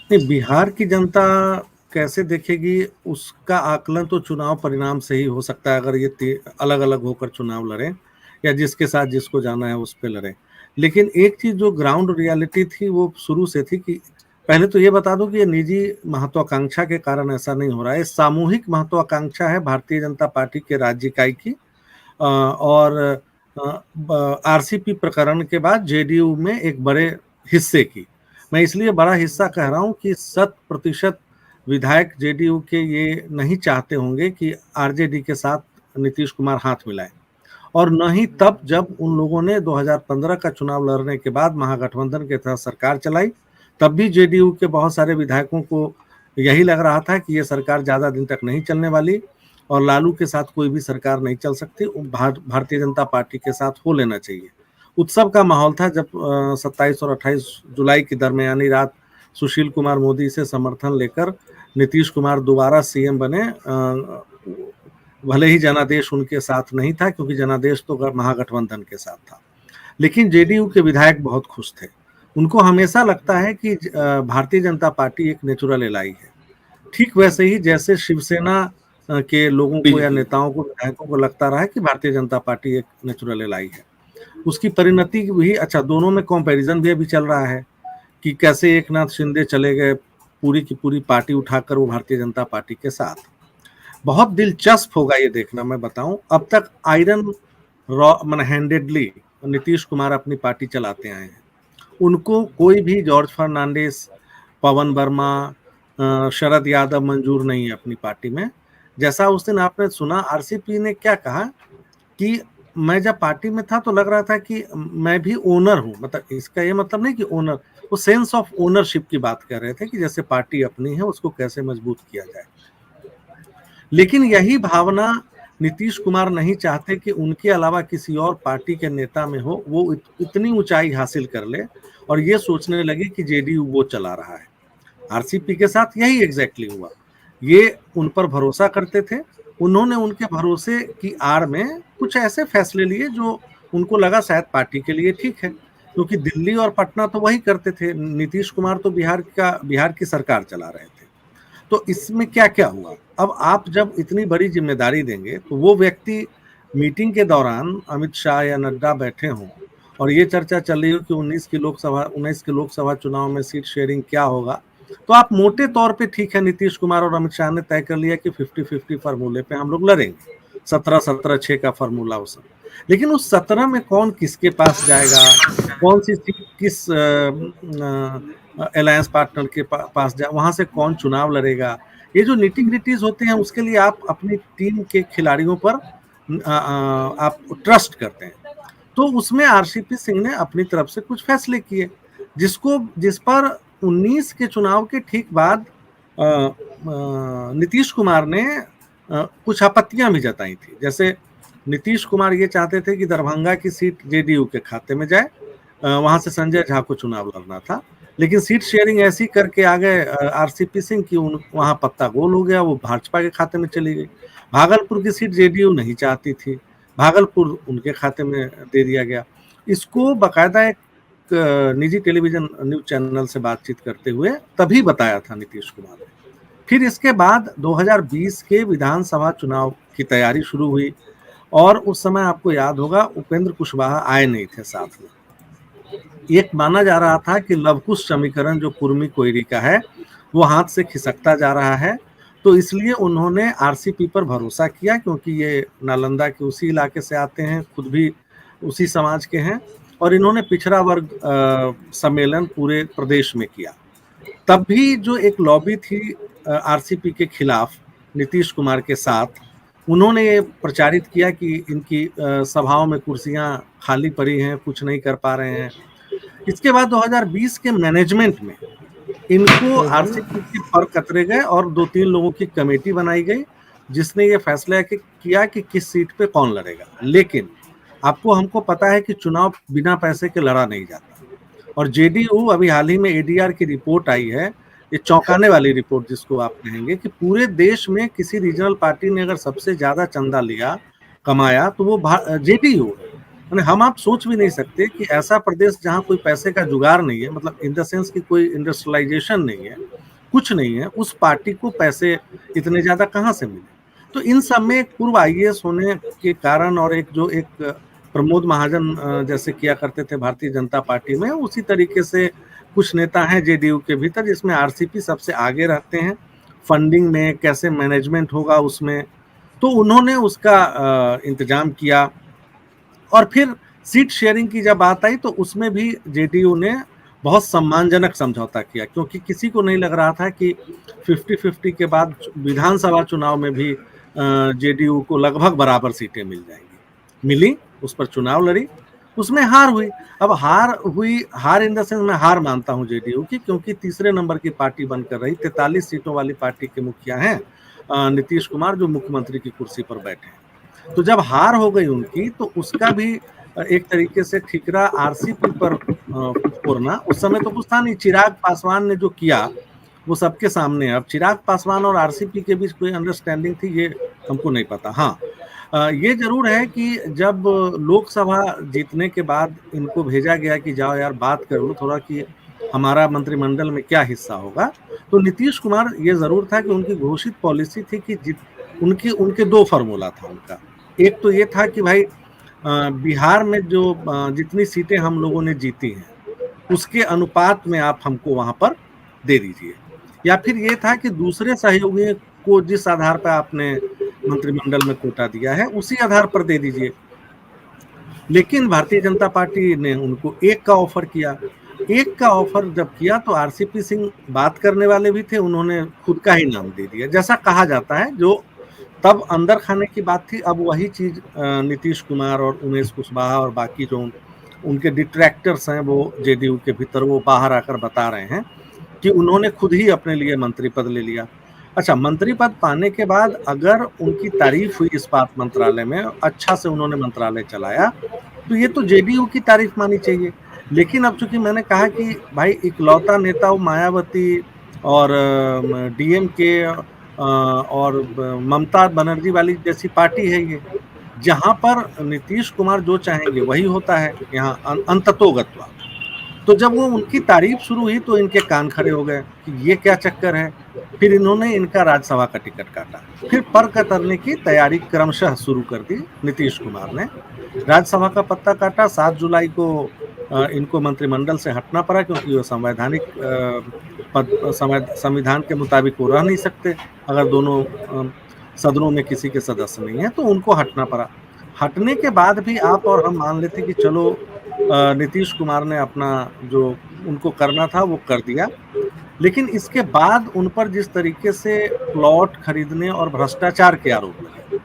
नहीं, बिहार की जनता कैसे देखेगी उसका आकलन तो चुनाव परिणाम से ही हो सकता है, अगर ये अलग अलग होकर चुनाव लड़े या जिसके साथ जिसको जाना है उस पे लड़े। लेकिन एक चीज जो ग्राउंड रियलिटी थी वो शुरू से थी कि पहले तो ये बता दूं कि ये निजी महत्वाकांक्षा के कारण ऐसा नहीं हो रहा है, सामूहिक महत्वाकांक्षा है भारतीय जनता पार्टी के राज्य इकाई की और आरसीपी प्रकरण के बाद जेडीयू में एक बड़े हिस्से की। मैं इसलिए बड़ा हिस्सा कह रहा हूं कि 100% विधायक जेडीयू के ये नहीं चाहते होंगे कि आरजेडी के साथ नीतीश कुमार हाथ मिलाए, और न ही तब जब उन लोगों ने 2015 का चुनाव लड़ने के बाद महागठबंधन के तहत सरकार चलाई, तब भी जेडीयू के बहुत सारे विधायकों को यही लग रहा था कि ये सरकार ज्यादा दिन तक नहीं चलने वाली और लालू के साथ कोई भी सरकार नहीं चल सकती, भारतीय जनता पार्टी के साथ हो लेना चाहिए। उत्सव का माहौल था जब 27 और 28 जुलाई की दरमियानी रात सुशील कुमार मोदी से समर्थन लेकर नीतीश कुमार दोबारा सीएम बने। भले ही जनादेश उनके साथ नहीं था क्योंकि जनादेश तो महागठबंधन के साथ था, लेकिन जेडीयू के विधायक बहुत खुश थे। उनको हमेशा लगता है कि भारतीय जनता पार्टी एक नेचुरल एलाई है, ठीक वैसे ही जैसे शिवसेना के लोगों को या बिल्कुल। नेताओं को, विधायकों को लगता रहा है कि भारतीय जनता पार्टी एक नेचुरल एलाई है। उसकी परिणति भी, अच्छा, दोनों में कंपैरिजन भी अभी चल रहा है कि कैसे एक नाथ शिंदे चले गए पूरी की पूरी पार्टी उठाकर वो भारतीय जनता पार्टी के साथ। बहुत दिलचस्प होगा ये देखना, मैं बताऊं, अब तक आयरन रॉ मन हैंडेडली नीतीश कुमार अपनी पार्टी चलाते आए हैं। उनको कोई भी जॉर्ज फर्नांडिस, पवन वर्मा, शरद यादव मंजूर नहीं है अपनी पार्टी में। जैसा उस दिन आपने सुना आरसीपी ने क्या कहा कि मैं जब पार्टी में था तो लग रहा था कि मैं भी ओनर हूं, मतलब इसका ये मतलब नहीं कि ओनर, वो सेंस ऑफ ओनरशिप की बात कर रहे थे कि जैसे पार्टी अपनी है उसको कैसे मजबूत किया जाए। लेकिन यही भावना नीतीश कुमार नहीं चाहते कि उनके अलावा किसी और पार्टी के नेता में हो, वो इतनी ऊंचाई हासिल कर ले और ये सोचने लगे कि जेडीयू वो चला रहा है। आरसीपी के साथ यही एग्जैक्टली हुआ। ये उन पर भरोसा करते थे, उन्होंने उनके भरोसे की आड़ में कुछ ऐसे फैसले लिए जो उनको लगा शायद पार्टी के लिए ठीक है, क्योंकि दिल्ली और पटना तो वही करते थे, नीतीश कुमार तो बिहार की सरकार चला रहे थे। तो इसमें क्या क्या हुआ, अब आप जब इतनी बड़ी जिम्मेदारी देंगे तो वो व्यक्ति मीटिंग के दौरान अमित शाह या नड्डा बैठे हों और ये चर्चा चल रही हो कि 19 के लोकसभा चुनाव में सीट शेयरिंग क्या होगा, तो आप मोटे तौर पे, ठीक है, नीतीश कुमार और अमित शाह ने तय कर लिया कि 50-50 फार्मूले पे हम लोग लड़ेंगे, 17-17-6 का फार्मूला वो सब। लेकिन उस 17 में कौन किसके पास जाएगा, कौन सी सीट किस अलायंस पार्टनर के पास जाए, वहां से कौन चुनाव लड़ेगा, ये जो निटी ग्रिटीज होते हैं उसके लिए आप अपनी टीम के खिलाड़ियों पर आप ट्रस्ट करते हैं। तो उसमें आरसीपी सिंह ने अपनी तरफ से कुछ फैसले किए जिस पर 19 के चुनाव के ठीक बाद नीतीश कुमार ने कुछ आपत्तियां भी जताई थी। जैसे नीतीश कुमार ये चाहते थे कि दरभंगा की सीट जेडीयू के खाते में जाए, वहां से संजय झा को चुनाव लड़ना था, लेकिन सीट शेयरिंग ऐसी करके आ गए आरसीपी सिंह की वहां पत्ता गोल हो गया, वो भाजपा के खाते में चली गई। भागलपुर की सीट जेडीयू नहीं चाहती थी, भागलपुर उनके खाते में दे दिया गया। इसको बाकायदा एक निजी टेलीविजन न्यूज चैनल से बातचीत करते हुए तभी बताया था नीतीश कुमार ने। फिर इसके बाद 2020 के विधानसभा चुनाव की तैयारी शुरू हुई और उस समय आपको याद होगा उपेंद्र कुशवाहा आए नहीं थे साथ में। एक माना जा रहा था कि लवकुश समीकरण जो कुर्मी कोयरी का है वो हाथ से खिसकता जा रहा है, तो इसलिए उन्होंने आरसीपी पर भरोसा किया, क्योंकि ये नालंदा के उसी इलाके से आते हैं, खुद भी उसी समाज के हैं, और इन्होंने पिछड़ा वर्ग सम्मेलन पूरे प्रदेश में किया। तब भी जो एक लॉबी थी आरसीपी के खिलाफ नीतीश कुमार के साथ, उन्होंने ये प्रचारित किया कि इनकी सभाओं में कुर्सियां खाली पड़ी हैं, कुछ नहीं कर पा रहे हैं। इसके बाद 2020 के मैनेजमेंट में इनको आरसीपी के पर कतरे गए और 2-3 लोगों की कमेटी बनाई गई जिसने ये फैसला किया कि किस सीट पे कौन लड़ेगा। लेकिन आपको हमको पता है कि चुनाव बिना पैसे के लड़ा नहीं जाता, और जेडीयू, अभी हाल ही में एडीआर की रिपोर्ट आई है, ये चौंकाने वाली रिपोर्ट जिसको आप कहेंगे, कि पूरे देश में किसी रीजनल पार्टी ने अगर सबसे ज्यादा चंदा लिया, कमाया, तो वो जेडीयू है। हम आप सोच भी नहीं सकते कि ऐसा प्रदेश जहां कोई पैसे का जुगाड़ नहीं है, मतलब इन द सेंस कि कोई इंडस्ट्रियलाइजेशन नहीं है, कुछ नहीं है, उस पार्टी को पैसे इतने ज़्यादा कहाँ से मिले? तो इन सब में एक पूर्व आईएएस होने के कारण और एक प्रमोद महाजन जैसे किया करते थे भारतीय जनता पार्टी में, उसी तरीके से कुछ नेता हैं जेडीयू के भीतर, जिसमें आरसीपी सबसे आगे रहते हैं, फंडिंग में, कैसे मैनेजमेंट होगा उसमें, तो उन्होंने उसका इंतज़ाम किया। और फिर सीट शेयरिंग की जब बात आई तो उसमें भी जेडीयू ने बहुत सम्मानजनक समझौता किया, क्योंकि किसी को नहीं लग रहा था कि 50-50 के बाद विधानसभा चुनाव में भी जेडीयू को लगभग बराबर सीटें मिल जाएंगी। मिली, उस पर चुनाव लड़ी, उसमें हार हुई। अब हार इन द सेंस मैं हार मानता हूं जेडीयू की, क्योंकि तीसरे नंबर की पार्टी बनकर रही, 43 सीटों वाली पार्टी के मुखिया हैं नीतीश कुमार, जो मुख्यमंत्री की कुर्सी पर बैठे हैं। तो जब हार हो गई उनकी, तो उसका भी एक तरीके से ठिकरा आरसीपी पर फोड़ना, उस समय तो कुछ था नहीं। चिराग पासवान ने जो किया वो सबके सामने है। अब चिराग पासवान और आरसीपी के बीच कोई अंडरस्टैंडिंग थी ये हमको नहीं पता। हाँ, ये जरूर है कि जब लोकसभा जीतने के बाद इनको भेजा गया कि जाओ यार बात कर लो थोड़ा कि हमारा मंत्रिमंडल में क्या हिस्सा होगा, तो नीतीश कुमार ये जरूर था कि उनकी घोषित पॉलिसी थी कि उनके उनके दो फार्मूला था उनका। एक तो ये था कि भाई बिहार में जो जितनी सीटें हम लोगों ने जीती हैं उसके अनुपात में आप हमको वहां पर दे दीजिए, या फिर ये था कि दूसरे सहयोगियों को जिस आधार पर आपने मंत्रिमंडल में कोटा दिया है उसी आधार पर दे दीजिए। लेकिन भारतीय जनता पार्टी ने उनको एक का ऑफर किया। एक का ऑफर जब किया तो आरसीपी सिंह बात करने वाले भी थे, उन्होंने खुद का ही नाम दे दिया। जैसा कहा जाता है जो तब अंदर खाने की बात थी, अब वही चीज नीतीश कुमार और उमेश कुशवाहा और बाकी जो उनके डिट्रैक्टर्स हैं वो जेडीयू के भीतर वो बाहर आकर बता रहे हैं कि उन्होंने खुद ही अपने लिए मंत्री पद ले लिया। अच्छा, मंत्री पद पाने के बाद अगर उनकी तारीफ हुई इस्पात मंत्रालय में, अच्छा से उन्होंने मंत्रालय चलाया, तो ये तो जेडीयू की तारीफ मानी चाहिए। लेकिन अब चूंकि मैंने कहा कि भाई इकलौता नेता वो मायावती और डीएमके और ममता बनर्जी वाली जैसी पार्टी है ये, जहां पर नीतीश कुमार जो चाहेंगे वही होता है यहाँ अंततोगत्वा। तो जब वो उनकी तारीफ शुरू हुई तो इनके कान खड़े हो गए कि ये क्या चक्कर है। फिर इन्होंने इनका राज्यसभा का टिकट काटा, फिर पर कतरने की तैयारी क्रमशः शुरू कर दी नीतीश कुमार ने। राज्यसभा का पत्ता काटा, 7 जुलाई को इनको मंत्रिमंडल से हटना पड़ा, क्योंकि वो संवैधानिक संविधान के मुताबिक वो रह नहीं सकते अगर दोनों सदनों में किसी के सदस्य नहीं है, तो उनको हटना पड़ा। हटने के बाद भी आप और हम मान लेते कि चलो नीतीश कुमार ने अपना जो उनको करना था वो कर दिया, लेकिन इसके बाद उन पर जिस तरीके से प्लॉट खरीदने और भ्रष्टाचार के आरोप लगे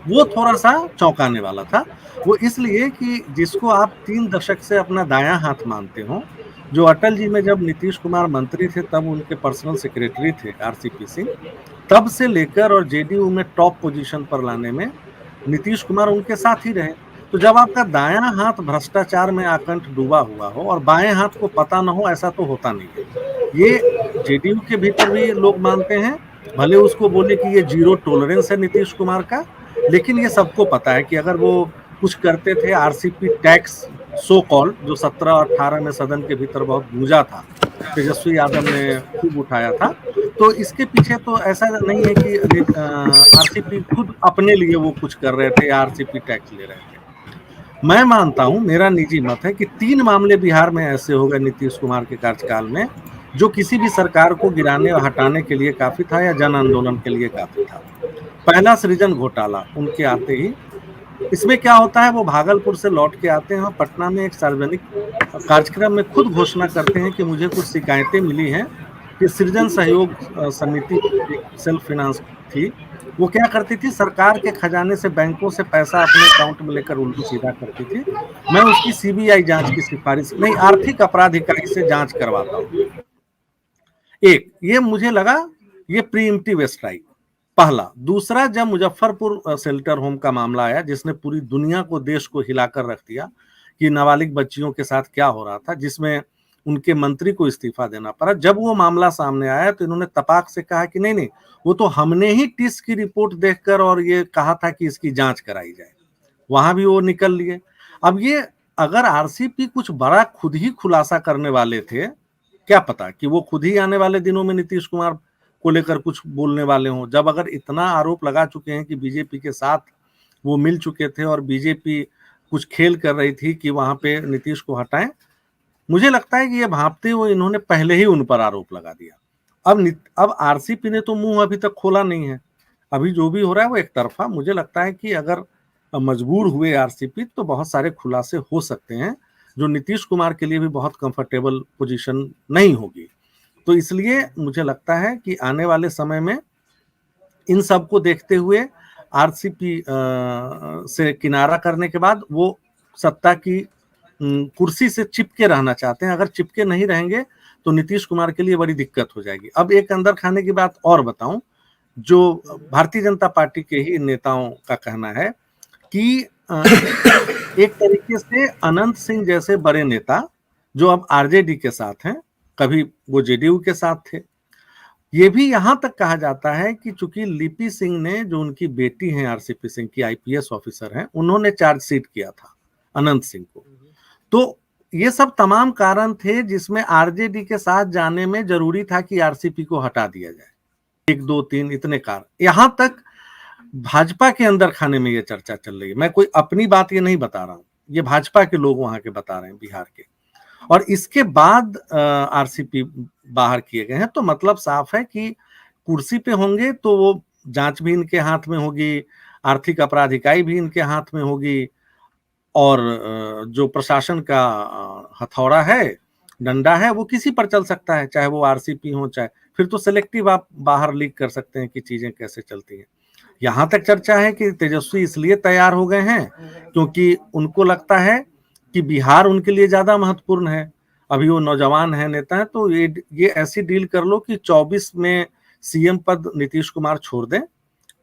वो थोड़ा सा चौंकाने वाला था। वो इसलिए कि जिसको आप 3 दशक से अपना दायां हाथ मानते हो, जो अटल जी में जब नीतीश कुमार मंत्री थे तब उनके पर्सनल सेक्रेटरी थे आरसीपी सिंह, तब से लेकर और जेडीयू में टॉप पोजीशन पर लाने में नीतीश कुमार उनके साथ ही रहे। तो जब आपका दायां हाथ भ्रष्टाचार में आकंठ डूबा हुआ हो और बाएं हाथ को पता न हो, ऐसा तो होता नहीं है। ये जेडीयू के भीतर भी लोग मानते हैं, भले उसको बोले कि ये जीरो टॉलरेंस है नीतीश कुमार का, लेकिन ये सबको पता है कि अगर वो कुछ करते थे आरसीपी टैक्स सो कॉल जो 17 और 18 में सदन के भीतर बहुत गूंजा था, तेजस्वी यादव ने खूब उठाया था, तो इसके पीछे तो ऐसा नहीं है कि आरसीपी खुद अपने लिए वो कुछ कर रहे थे या आरसीपी टैक्स ले रहे थे। मैं मानता हूं, मेरा निजी मत है कि 3 मामले बिहार में ऐसे हो गए नीतीश कुमार के कार्यकाल में जो किसी भी सरकार को गिराने और हटाने के लिए काफी था या जन आंदोलन के लिए काफी था। पहला सृजन घोटाला उनके आते ही। इसमें क्या होता है, वो भागलपुर से लौट के आते हैं और पटना में एक सार्वजनिक कार्यक्रम में खुद घोषणा करते हैं कि मुझे कुछ शिकायतें मिली हैं कि सृजन सहयोग समिति एक सेल्फ फाइनेंस थी, वो क्या करती थी, सरकार के खजाने से बैंकों से पैसा अपने अकाउंट में लेकर उल्टू सीधा करती थी। मैं उसकी सीबीआई जांच की सिफारिश नहीं, आर्थिक अपराध इकाई से जांच करवाता हूँ। एक ये मुझे लगा ये प्रीएम्प्टिव स्ट्राइक पहला। दूसरा, जब मुजफ्फरपुर शेल्टर होम का मामला आया जिसने पूरी दुनिया को, देश को हिलाकर रख दिया कि नाबालिग बच्चियों के साथ क्या हो रहा था, जिसमें उनके मंत्री को इस्तीफा देना पड़ा, जब वो मामला सामने आया तो इन्होंने तपाक से कहा कि नहीं नहीं, वो तो हमने ही टिस की रिपोर्ट देखकर और ये कहा था कि इसकी जांच कराई जाए, वहां भी वो निकल लिए। अब ये अगर आरसीपी कुछ बड़ा खुद ही खुलासा करने वाले थे क्या पता कि वो खुद ही आने वाले दिनों में नीतीश कुमार को लेकर कुछ बोलने वाले हों। जब अगर इतना आरोप लगा चुके हैं कि बीजेपी के साथ वो मिल चुके थे और बीजेपी कुछ खेल कर रही थी कि वहां पे नीतीश को हटाएं, मुझे लगता है कि ये भांपते हुए इन्होंने पहले ही उन पर आरोप लगा दिया। अब आरसीपी ने तो मुंह अभी तक खोला नहीं है। अभी जो भी हो रहा है वो एक तरफा। मुझे लगता है कि अगर मजबूर हुए आरसीपी तो बहुत सारे खुलासे हो सकते हैं, जो नीतीश कुमार के लिए भी बहुत कंफर्टेबल पोजीशन नहीं होगी। तो इसलिए मुझे लगता है कि आने वाले समय में इन सब को देखते हुए आरसीपी से किनारा करने के बाद वो सत्ता की कुर्सी से चिपके रहना चाहते हैं। अगर चिपके नहीं रहेंगे तो नीतीश कुमार के लिए बड़ी दिक्कत हो जाएगी। अब एक अंदर खाने की बात और बताऊं, जो भारतीय जनता पार्टी के ही नेताओं का कहना है कि एक तरीके से अनंत सिंह जैसे बड़े नेता जो अब आरजेडी के साथ हैं, कभी वो जेडीयू के साथ थे, ये भी यहां तक कहा जाता है कि चूंकि लिपि सिंह ने, जो उनकी बेटी हैं आरसीपी सिंह की, आईपीएस ऑफिसर हैं, उन्होंने चार्जशीट किया था अनंत सिंह को, तो ये सब तमाम कारण थे जिसमें आरजेडी के साथ जाने में जरूरी था कि आरसीपी को हटा दिया जाए। 1 2 3 इतने कारण, यहां तक भाजपा के अंदर खाने में ये चर्चा चल रही है। मैं कोई अपनी बात ये नहीं बता रहा हूं, ये भाजपा के लोग वहां के बता रहे हैं, बिहार के। और इसके बाद आरसीपी बाहर किए गए हैं, तो मतलब साफ है कि कुर्सी पे होंगे तो वो जांच भी इनके हाथ में होगी, आर्थिक अपराध इकाई भी इनके हाथ में होगी, और जो प्रशासन का हथौड़ा है, डंडा है, वो किसी पर चल सकता है, चाहे वो आरसीपी हो, चाहे फिर तो सिलेक्टिव आप बाहर लीक कर सकते हैं कि चीजें कैसे चलती हैं। यहां तक चर्चा है कि तेजस्वी इसलिए तैयार हो गए हैं क्योंकि उनको लगता है कि बिहार उनके लिए ज्यादा महत्वपूर्ण है। अभी वो नौजवान है, नेता है, तो ये ऐसी डील कर लो कि 24 में सीएम पद नीतीश कुमार छोड़ दें,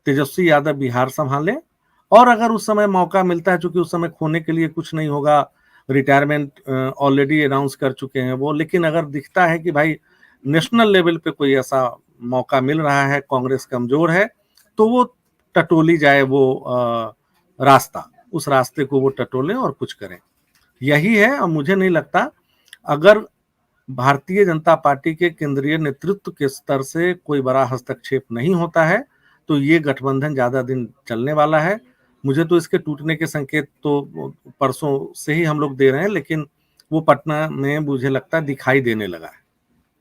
तेजस्वी यादव बिहार संभालें, और अगर उस समय मौका मिलता है, चूंकि उस समय खोने के लिए कुछ नहीं होगा, रिटायरमेंट ऑलरेडी अनाउंस कर चुके हैं वो, लेकिन अगर दिखता है कि भाई नेशनल लेवल पे कोई ऐसा मौका मिल रहा है, कांग्रेस कमजोर है, तो वो टटोली जाए, वो रास्ता, उस रास्ते को वो टटोलें और कुछ करें। यही है। और मुझे नहीं लगता, अगर भारतीय जनता पार्टी के केंद्रीय नेतृत्व के स्तर से कोई बड़ा हस्तक्षेप नहीं होता है, तो ये गठबंधन ज्यादा दिन चलने वाला है। मुझे तो इसके टूटने के संकेत तो परसों से ही हम लोग दे रहे हैं, लेकिन वो पटना में मुझे लगता है दिखाई देने लगा है।